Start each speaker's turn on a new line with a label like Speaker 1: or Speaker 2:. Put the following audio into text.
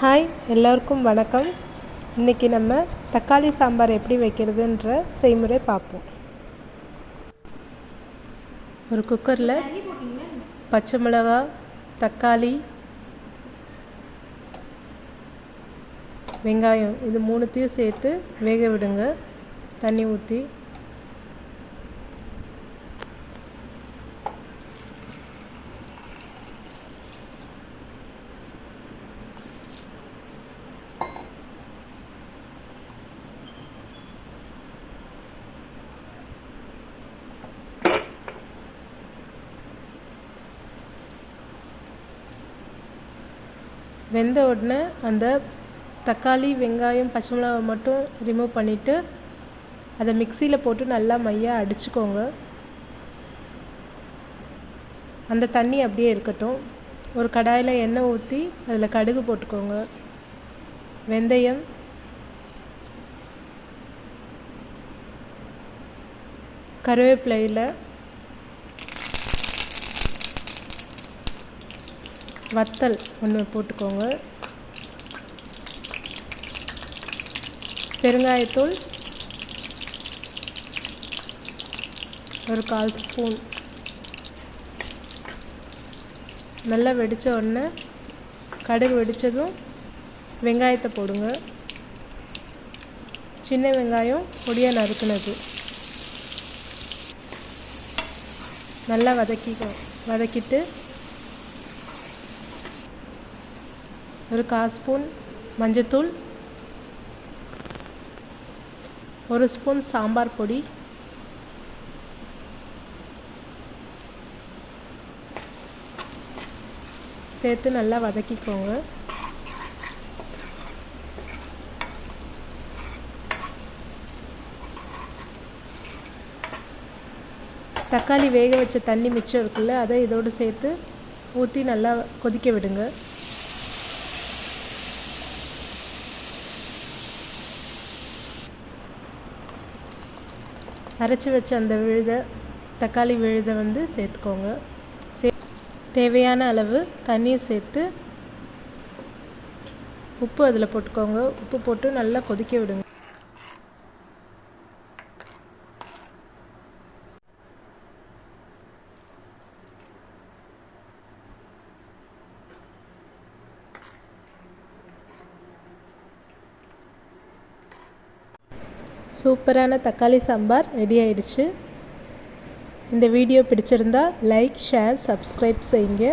Speaker 1: Hi, எல்லோருக்கும் வணக்கம். இன்றைக்கி நம்ம தக்காளி சாம்பார் எப்படி வைக்கிறதுன்ற செய்முறை பார்ப்போம். ஒரு குக்கரில் பச்சை மிளகா, தக்காளி, வெங்காயம் இது மூணுத்தையும் சேர்த்து வேக விடுங்க. தண்ணி ஊற்றி வெந்த உடனே அந்த தக்காளி, வெங்காயம், பச்சை மிளகாய் மட்டும் ரிமூவ் பண்ணிவிட்டு அதை மிக்சியில் போட்டு நல்லா மையாக அடிச்சுக்கோங்க. அந்த தண்ணி அப்படியே இருக்கட்டும். ஒரு கடாயில் எண்ணெய் ஊற்றி அதில் கடுகு போட்டுக்கோங்க, வெந்தயம், கருவேப்பிலையில் வத்தல் ஒன்று போட்டுக்கோங்க, பெருங்காயத்தூள் ஒரு 1/4 ஸ்பூன். நல்லா வெடித்த உடனே கடுகு வெடித்ததும் வெங்காயத்தை போடுங்க. சின்ன வெங்காயம் பொடியாக நறுக்குனது. நல்லா வதக்கிட்டு ஒரு 1/4 ஸ்பூன் மஞ்சத்தூள், 1 ஸ்பூன் சாம்பார் பொடி, சேர்த்து நல்லா வதக்கிக்கோங்க. தக்காளி வேக வச்ச தண்ணி மிச்சம் இருக்குல்ல, அதை இதோடு சேர்த்து ஊற்றி நல்லா கொதிக்க விடுங்க. அரைச்சி வச்ச அந்த தக்காளி விழுதை சேர்த்துக்கோங்க. தேவையான அளவு தண்ணீர் சேர்த்து உப்பு அதில் போட்டுக்கோங்க. உப்பு போட்டு நல்லா கொதிக்க விடுங்க. சூப்பரான தக்காளி சாம்பார் ரெடி ஆயிடுச்சு. இந்த வீடியோ பிடிச்சிருந்தா லைக், ஷேர், சப்ஸ்கிரைப் செய்யுங்க.